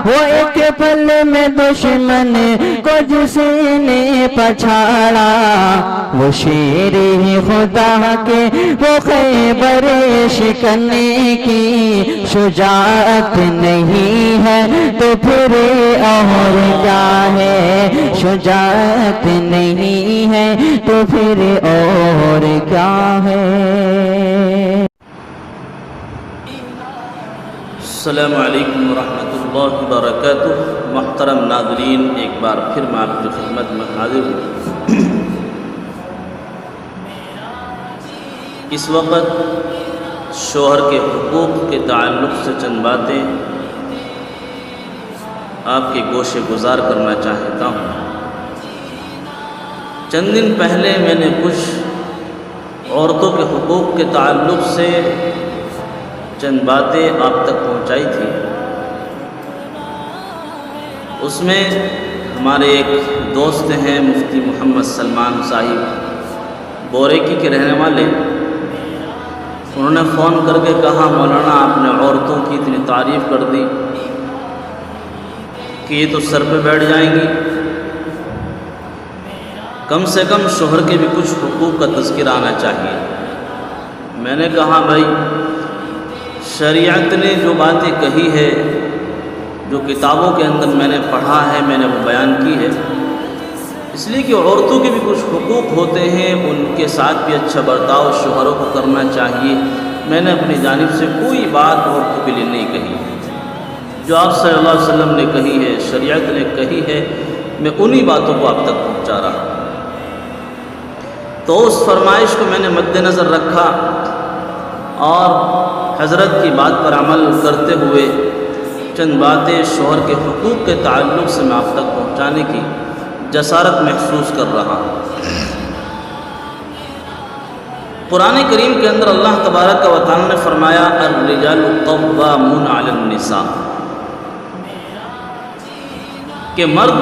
وہ ایک پل میں دشمن کو جس نے پچھاڑا، وہ شیر خدا کے وہ خیبر شکننے کی شجاعت نہیں ہے تو پھر اور کیا ہے، شجاعت نہیں ہے تو پھر اور کیا ہے۔ السلام علیکم ورحمۃ اللہ وبرکاتہ۔ محترم ناظرین، ایک بار پھر میں آپ کی خدمت میں حاضر ہوں۔ اس وقت شوہر کے حقوق کے تعلق سے چند باتیں آپ کے گوشے گزار کرنا چاہتا ہوں۔ چند دن پہلے میں نے کچھ عورتوں کے حقوق کے تعلق سے چند باتیں آپ تک پہنچائی تھی۔ اس میں ہمارے ایک دوست ہیں مفتی محمد سلمان صاحب بوریکی کے رہنے والے، انہوں نے فون کر کے کہا مولانا آپ نے عورتوں کی اتنی تعریف کر دی کہ یہ تو سر پہ بیٹھ جائیں گی، کم سے کم شوہر کے بھی کچھ حقوق کا تذکرہ آنا چاہیے۔ میں نے کہا بھائی شریعت نے جو باتیں کہی ہے، جو کتابوں کے اندر میں نے پڑھا ہے، میں نے وہ بیان کی ہے، اس لیے کہ عورتوں کے بھی کچھ حقوق ہوتے ہیں، ان کے ساتھ بھی اچھا برتاؤ شوہروں کو کرنا چاہیے۔ میں نے اپنی جانب سے کوئی بات عورتوں کے لیے نہیں کہی، جو آپ صلی اللہ علیہ وسلم نے کہی ہے، شریعت نے کہی ہے، میں انہی باتوں کو آپ تک پہنچا رہا ہوں۔ تو اس فرمائش کو میں نے مد نظر رکھا اور حضرت کی بات پر عمل کرتے ہوئے چند باتیں شوہر کے حقوق کے تعلق سے میں آپ تک پہنچانے کی جسارت محسوس کر رہا ہوں۔ قرآن کریم کے اندر اللہ تبارک و تعالی نے فرمایا الرجال قوامون علی النساء، کہ مرد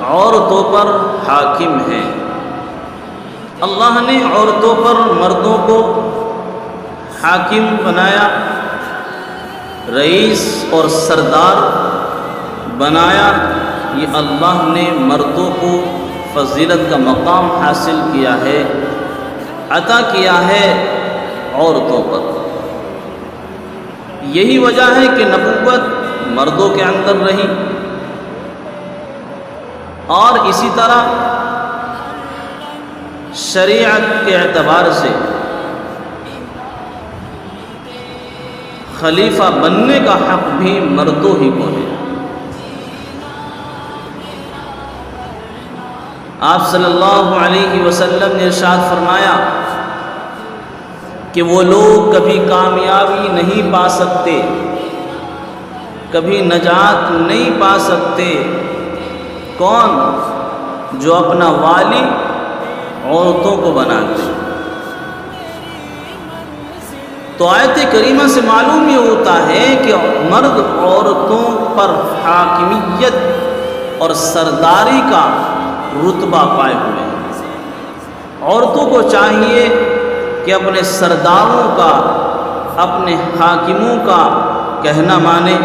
عورتوں پر حاکم ہیں۔ اللہ نے عورتوں پر مردوں کو حاکم بنایا، رئیس اور سردار بنایا۔ یہ اللہ نے مردوں کو فضیلت کا مقام حاصل کیا ہے، عطا کیا ہے عورتوں پر۔ یہی وجہ ہے کہ نبوت مردوں کے اندر رہی، اور اسی طرح شریعت کے اعتبار سے خلیفہ بننے کا حق بھی مردوں ہی کو ہے۔ آپ صلی اللہ علیہ وسلم نے ارشاد فرمایا کہ وہ لوگ کبھی کامیابی نہیں پا سکتے، کبھی نجات نہیں پا سکتے، کون؟ جو اپنا والی عورتوں کو بناتے۔ تو آیت کریمہ سے معلوم یہ ہوتا ہے کہ مرد عورتوں پر حاکمیت اور سرداری کا رتبہ پائے ہوئے ہیں۔ عورتوں کو چاہیے کہ اپنے سرداروں کا، اپنے حاکموں کا کہنا مانے،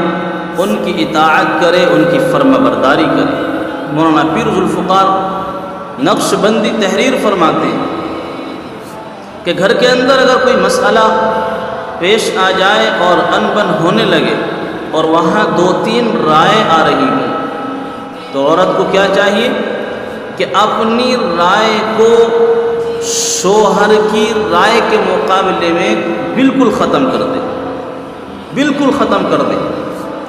ان کی اطاعت کرے، ان کی فرما برداری کرے۔ مولانا پیر ذوالفقار نقش بندی تحریر فرماتے ہیں کہ گھر کے اندر اگر کوئی مسئلہ پیش آ جائے اور انبن ہونے لگے اور وہاں 2-3 رائے آ رہی ہوں، تو عورت کو کیا چاہیے کہ اپنی رائے کو شوہر کی رائے کے مقابلے میں بالکل ختم کر دے، بالکل ختم کر دے،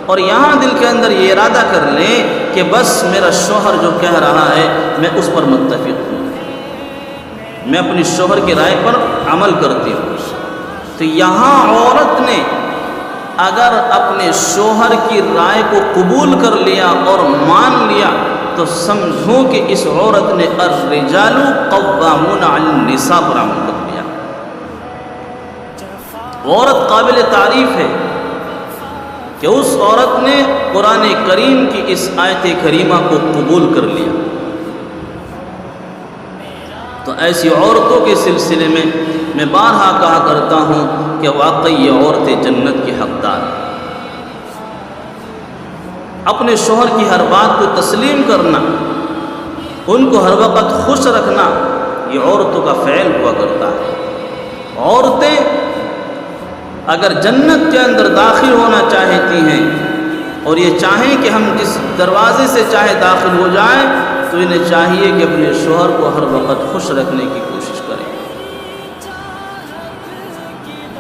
اور یہاں دل کے اندر یہ ارادہ کر لیں کہ بس میرا شوہر جو کہہ رہا ہے میں اس پر متفق ہوں، میں اپنی شوہر کی رائے پر عمل کرتی ہوں۔ تو یہاں عورت نے اگر اپنے شوہر کی رائے کو قبول کر لیا اور مان لیا تو سمجھو کہ اس عورت نے الرجال قوامون علی النساء پر عمل کر لیا۔ عورت قابل تعریف ہے کہ اس عورت نے قرآن کریم کی اس آیت کریمہ کو قبول کر لیا۔ تو ایسی عورتوں کے سلسلے میں بارہا کہا کرتا ہوں کہ واقعی یہ عورتیں جنت کی حقدار ہیں۔ اپنے شوہر کی ہر بات کو تسلیم کرنا، ان کو ہر وقت خوش رکھنا، یہ عورتوں کا فعل ہوا کرتا ہے۔ عورتیں اگر جنت کے اندر داخل ہونا چاہتی ہیں اور یہ چاہیں کہ ہم جس دروازے سے چاہے داخل ہو جائیں، تو انہیں چاہیے کہ اپنے شوہر کو ہر وقت خوش رکھنے کی کوشش کریں،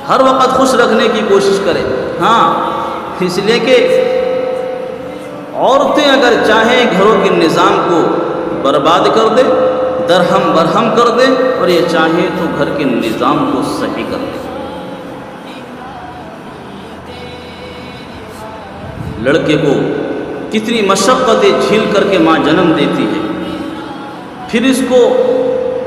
ہر وقت خوش رکھنے کی کوشش کریں۔ ہاں، اس لیے کہ عورتیں اگر چاہیں گھروں کے نظام کو برباد کر دے، درہم برہم کر دے، اور یہ چاہیں تو گھر کے نظام کو صحیح کر دے۔ لڑکے کو کتنی مشقتیں جھیل کر کے ماں جنم دیتی ہے، پھر اس کو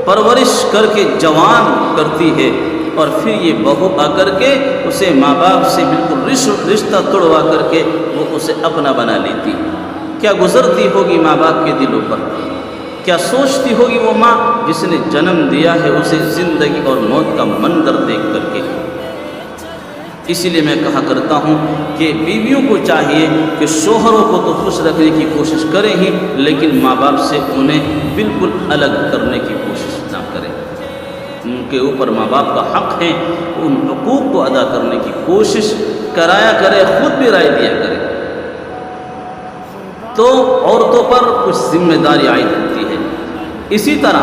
پرورش کر کے جوان کرتی ہے، اور پھر یہ بہو آ کر کے اسے ماں باپ سے بالکل رشتہ توڑوا کر کے وہ اسے اپنا بنا لیتی ہے۔ کیا گزرتی ہوگی ماں باپ کے دلوں پر، کیا سوچتی ہوگی وہ ماں جس نے جنم دیا ہے اسے زندگی اور موت کا منظر دیکھ کر کے۔ اسی لیے میں کہا کرتا ہوں کہ بیویوں کو چاہیے کہ شوہروں کو تو خوش رکھنے کی کوشش کریں ہی، لیکن ماں باپ سے انہیں بالکل الگ کرنے کی کوشش نہ کریں۔ ان کے اوپر ماں باپ کا حق ہے، ان حقوق کو ادا کرنے کی کوشش کرایا کرے، خود بھی رائے دیا کرے۔ تو عورتوں پر کچھ ذمہ داری عائد ہوتی ہے۔ اسی طرح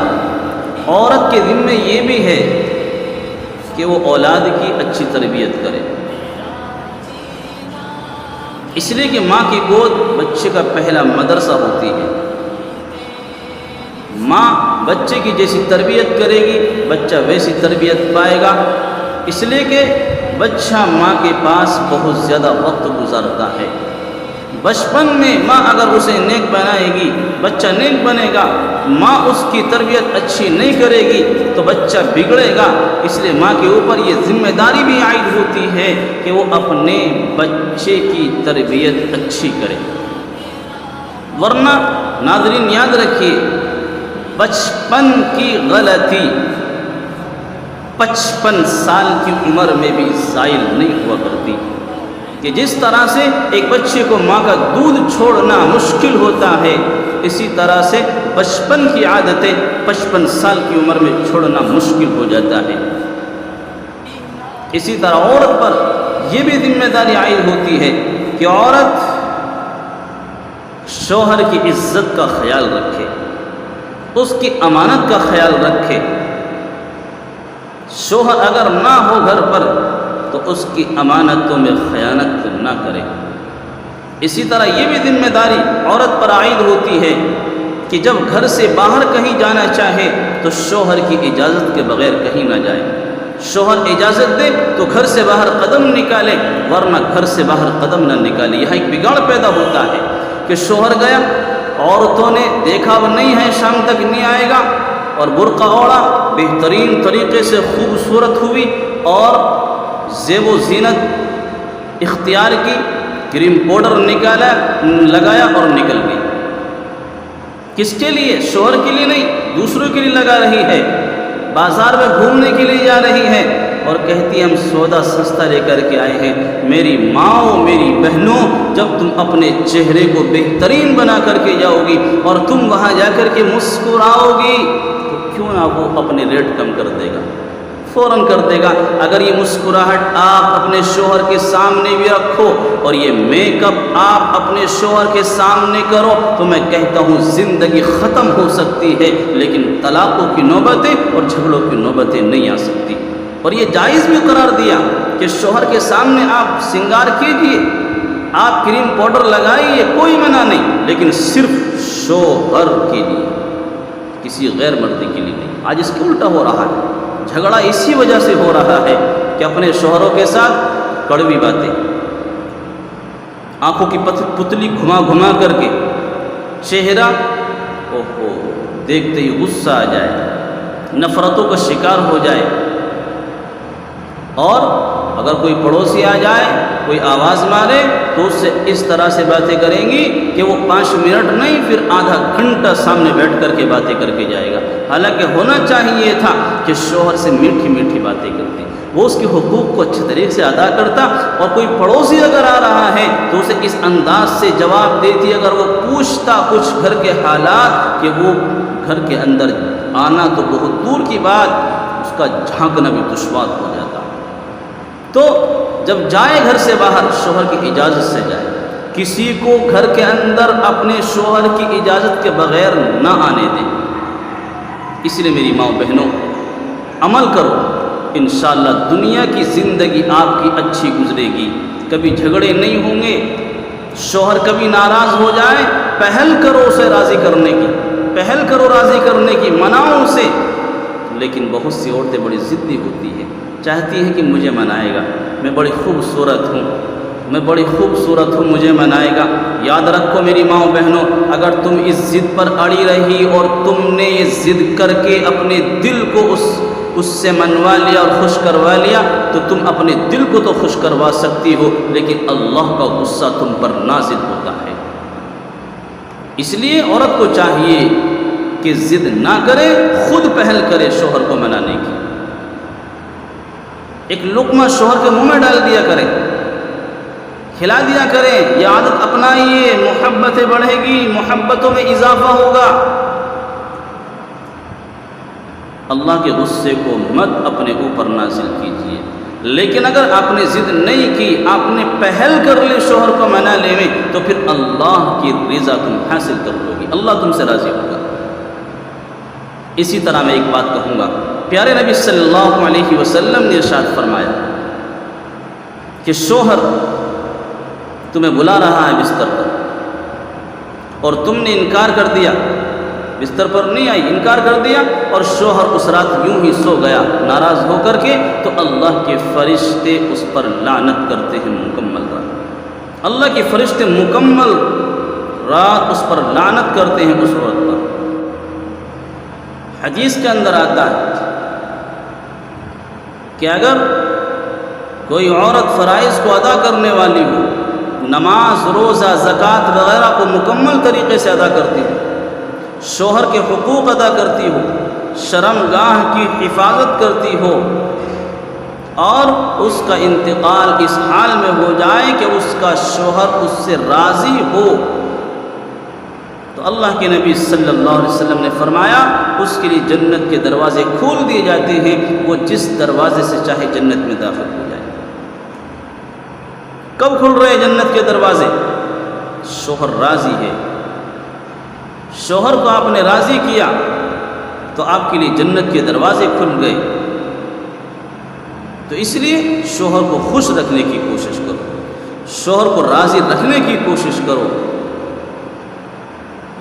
عورت کے ذمے یہ بھی ہے کہ وہ اولاد کی اچھی تربیت کرے، اس لیے کہ ماں کی گود بچے کا پہلا مدرسہ ہوتی ہے۔ ماں بچے کی جیسی تربیت کرے گی، بچہ ویسی تربیت پائے گا، اس لیے کہ بچہ ماں کے پاس بہت زیادہ وقت گزارتا ہے۔ بچپن میں ماں اگر اسے نیک بنائے گی، بچہ نیک بنے گا۔ ماں اس کی تربیت اچھی نہیں کرے گی تو بچہ بگڑے گا۔ اس لیے ماں کے اوپر یہ ذمہ داری بھی عائد ہوتی ہے کہ وہ اپنے بچے کی تربیت اچھی کرے، ورنہ ناظرین یاد رکھیے، بچپن کی غلطی 55 سال کی عمر میں بھی زائل نہیں ہوا کرتی، کہ جس طرح سے ایک بچے کو ماں کا دودھ چھوڑنا مشکل ہوتا ہے، اسی طرح سے بچپن کی عادتیں 55 سال کی عمر میں چھوڑنا مشکل ہو جاتا ہے۔ اسی طرح عورت پر یہ بھی ذمہ داری عائد ہوتی ہے کہ عورت شوہر کی عزت کا خیال رکھے، اس کی امانت کا خیال رکھے۔ شوہر اگر نہ ہو گھر پر تو اس کی امانتوں میں خیانت نہ کرے۔ اسی طرح یہ بھی ذمہ داری عورت پر عائد ہوتی ہے کہ جب گھر سے باہر کہیں جانا چاہے تو شوہر کی اجازت کے بغیر کہیں نہ جائے۔ شوہر اجازت دے تو گھر سے باہر قدم نکالے، ورنہ گھر سے باہر قدم نہ نکالے۔ یہاں ایک بگاڑ پیدا ہوتا ہے کہ شوہر گیا، عورتوں نے دیکھا وہ نہیں ہے، شام تک نہیں آئے گا، اور برقع اوڑھا، بہترین طریقے سے خوبصورت ہوئی اور زیب و زینت اختیار کی، کریم پاؤڈر نکالا، لگایا اور نکل گئی۔ کس کے لیے؟ شوہر کے لیے نہیں، دوسروں کے لیے لگا رہی ہے۔ بازار میں گھومنے کے لیے جا رہی ہے اور کہتی ہے ہم سودا سستا لے کر کے آئے ہیں۔ میری ماں، میری بہنوں، جب تم اپنے چہرے کو بہترین بنا کر کے جاؤ گی اور تم وہاں جا کر کے مسکراؤ گی تو کیوں نہ وہ اپنے ریٹ کم کر دے گا، فوراً کر دے گا۔ اگر یہ مسکراہٹ آپ اپنے شوہر کے سامنے بھی رکھو اور یہ میک اپ آپ اپنے شوہر کے سامنے کرو تو میں کہتا ہوں زندگی ختم ہو سکتی ہے، لیکن طلاقوں کی نوبتیں اور جھگڑوں کی نوبتیں نہیں آ سکتی۔ اور یہ جائز بھی قرار دیا کہ شوہر کے سامنے آپ سنگار کیجئے، آپ کریم پاؤڈر لگائیے، کوئی منع نہیں، لیکن صرف شوہر کے لیے، کسی غیر مردی کے لیے نہیں۔ آج اس کے الٹا ہو رہا ہے، جھگڑا اسی وجہ سے ہو رہا ہے کہ اپنے شوہروں کے ساتھ کڑوی باتیں، آنکھوں کی پتلی گھما گھما کر کے، چہرہ دیکھتے ہی غصہ آ جائے، نفرتوں کا شکار ہو جائے، اور اگر کوئی پڑوسی آ جائے، کوئی آواز مارے تو اس سے اس طرح سے باتیں کریں گی کہ وہ 5 منٹ نہیں، پھر آدھا گھنٹہ سامنے بیٹھ کر کے باتیں کر کے جائے گا۔ حالانکہ ہونا چاہیے تھا کہ شوہر سے میٹھی میٹھی باتیں کرتی، وہ اس کے حقوق کو اچھے طریقے سے ادا کرتا، اور کوئی پڑوسی اگر آ رہا ہے تو اسے اس انداز سے جواب دیتی، اگر وہ پوچھتا کچھ گھر کے حالات کہ وہ گھر کے اندر آنا تو بہت دور کی بات، اس کا جھانکنا بھی دشوار ہو جاتا۔ تو جب جائے گھر سے باہر شوہر کی اجازت سے جائے، کسی کو گھر کے اندر اپنے شوہر کی اجازت کے بغیر نہ آنے دیں۔ اس لیے میری ماں بہنوں، عمل کرو، انشاءاللہ دنیا کی زندگی آپ کی اچھی گزرے گی، کبھی جھگڑے نہیں ہوں گے۔ شوہر کبھی ناراض ہو جائے، پہل کرو اسے راضی کرنے کی، پہل کرو راضی کرنے کی، مناؤ اسے۔ لیکن بہت سی عورتیں بڑی ضدی ہوتی ہیں، چاہتی ہیں کہ مجھے منائے گا، میں بڑی خوبصورت ہوں، میں بڑی خوبصورت ہوں، مجھے منائے گا۔ یاد رکھو میری ماں بہنوں، اگر تم اس ضد پر اڑی رہی اور تم نے یہ ضد کر کے اپنے دل کو اس سے منوا لیا اور خوش کروا لیا، تو تم اپنے دل کو تو خوش کروا سکتی ہو، لیکن اللہ کا غصہ تم پر نازل ہوتا ہے۔ اس لیے عورت کو چاہیے کہ ضد نہ کرے، خود پہل کرے شوہر کو منانے کی۔ ایک لقمہ شوہر کے منہ میں ڈال دیا کرے، کھلا دیا کریں، یہ عادت اپنائیے، محبتیں بڑھے گی، محبتوں میں اضافہ ہوگا۔ اللہ کے غصے کو مت اپنے اوپر نازل کیجیے، لیکن اگر آپ نے ضد نہیں کی، آپ نے پہل کر لی شوہر کو منانے میں، تو پھر اللہ کی رضا تم حاصل کر لو گی، اللہ تم سے راضی ہوگا۔ اسی طرح میں ایک بات کہوں گا، پیارے نبی صلی اللہ علیہ وسلم نے ارشاد فرمایا کہ شوہر تمہیں بلا رہا ہے بستر پر، اور تم نے انکار کر دیا، بستر پر نہیں آئی، انکار کر دیا، اور شوہر اس رات یوں ہی سو گیا ناراض ہو کر کے، تو اللہ کے فرشتے اس پر لعنت کرتے ہیں مکمل رات۔ اللہ کے فرشتے مکمل رات اس پر لعنت کرتے ہیں اس عورت پر۔ حدیث کے اندر آتا ہے کہ اگر کوئی عورت فرائض کو ادا کرنے والی ہو، نماز، روزہ، زکوٰۃ وغیرہ کو مکمل طریقے سے ادا کرتی ہو، شوہر کے حقوق ادا کرتی ہو، شرمگاہ کی حفاظت کرتی ہو، اور اس کا انتقال اس حال میں ہو جائے کہ اس کا شوہر اس سے راضی ہو، تو اللہ کے نبی صلی اللہ علیہ وسلم نے فرمایا اس کے لیے جنت کے دروازے کھول دیے جاتے ہیں، وہ جس دروازے سے چاہے جنت میں داخل ہو جائے۔ کب کھل رہے جنت کے دروازے؟ شوہر راضی ہے، شوہر کو آپ نے راضی کیا تو آپ کے لیے جنت کے دروازے کھل گئے۔ تو اس لیے شوہر کو خوش رکھنے کی کوشش کرو، شوہر کو راضی رکھنے کی کوشش کرو۔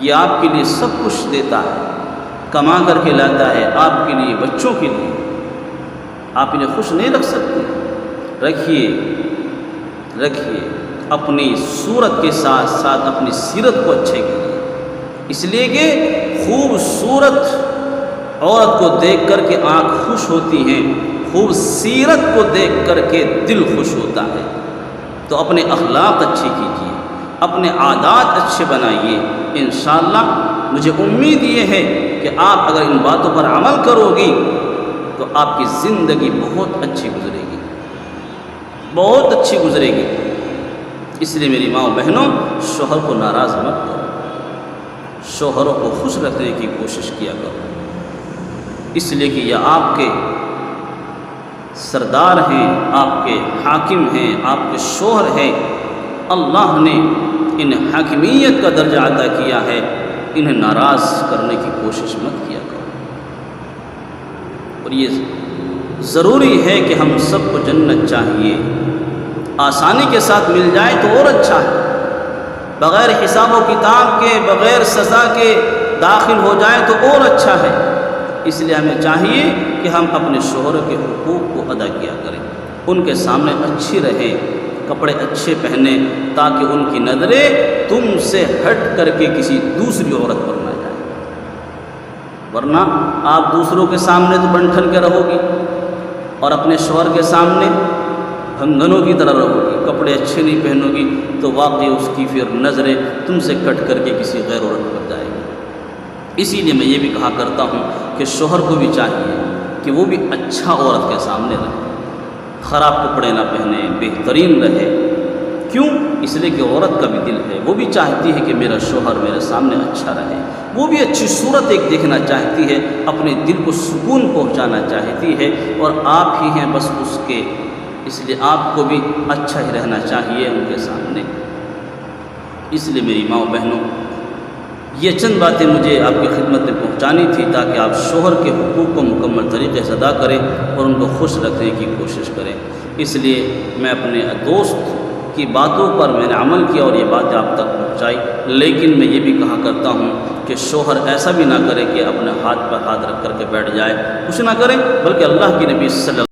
یہ آپ کے لیے سب کچھ دیتا ہے، کما کر کے لاتا ہے، آپ کے لیے، بچوں کے لیے۔ آپ انہیں خوش نہیں رکھ سکتے؟ رکھیے اپنی صورت کے ساتھ ساتھ اپنی سیرت کو اچھے کیجیے، اس لیے کہ خوبصورت عورت کو دیکھ کر کے آنکھ خوش ہوتی ہیں، خوب سیرت کو دیکھ کر کے دل خوش ہوتا ہے۔ تو اپنے اخلاق اچھے کیجیے، اپنے عادات اچھے بنائیے، انشاءاللہ مجھے امید یہ ہے کہ آپ اگر ان باتوں پر عمل کرو گی تو آپ کی زندگی بہت اچھی گزرے گی، بہت اچھی گزرے گی۔ اس لیے میری ماں و بہنوں، شوہر کو ناراض مت کرو، شوہروں کو خوش رکھنے کی کوشش کیا کرو، اس لیے کہ یہ آپ کے سردار ہیں، آپ کے حاکم ہیں، آپ کے شوہر ہیں۔ اللہ نے انہیں حاکمیت کا درجہ عطا کیا ہے، انہیں ناراض کرنے کی کوشش مت کیا کرو۔ اور یہ ضروری ہے کہ ہم سب کو جنت چاہیے، آسانی کے ساتھ مل جائے تو اور اچھا ہے، بغیر حساب و کتاب کے، بغیر سزا کے داخل ہو جائے تو اور اچھا ہے۔ اس لیے ہمیں چاہیے کہ ہم اپنے شوہر کے حقوق کو ادا کیا کریں، ان کے سامنے اچھی رہیں، کپڑے اچھے پہنیں، تاکہ ان کی نظریں تم سے ہٹ کر کے کسی دوسری عورت پر نہ جائیں، ورنہ آپ دوسروں کے سامنے تو بن ٹھن کے رہو گی اور اپنے شوہر کے سامنے بھنگنوں کی طرح رہو گی، کپڑے اچھے نہیں پہنو گی تو واقعی اس کی پھر نظریں تم سے کٹ کر کے کسی غیر عورت پر جائے گی۔ اسی لیے میں یہ بھی کہا کرتا ہوں کہ شوہر کو بھی چاہیے کہ وہ بھی اچھا عورت کے سامنے رہے، خراب کپڑے نہ پہنے، بہترین رہے۔ کیوں؟ اس لیے کہ عورت کا بھی دل ہے، وہ بھی چاہتی ہے کہ میرا شوہر میرے سامنے اچھا رہے، وہ بھی اچھی صورت ایک دیکھنا چاہتی ہے، اپنے دل کو سکون پہنچانا چاہتی ہے، اور آپ ہی ہیں بس اس کے، اس لیے آپ کو بھی اچھا ہی رہنا چاہیے ان کے سامنے۔ اس لیے میری ماں و بہنوں، یہ چند باتیں مجھے آپ کی خدمت میں پہنچانی تھی تاکہ آپ شوہر کے حقوق کو مکمل طریقے سے ادا کریں اور ان کو خوش رکھنے کی کوشش کریں۔ اس لیے میں اپنے دوست کی باتوں پر میں نے عمل کیا اور یہ باتیں آپ تک پہنچائی، لیکن میں یہ بھی کہا کرتا ہوں کہ شوہر ایسا بھی نہ کرے کہ اپنے ہاتھ پر ہاتھ رکھ کر کے بیٹھ جائے، کچھ نہ کرے، بلکہ اللہ کی نبی صلی اللہ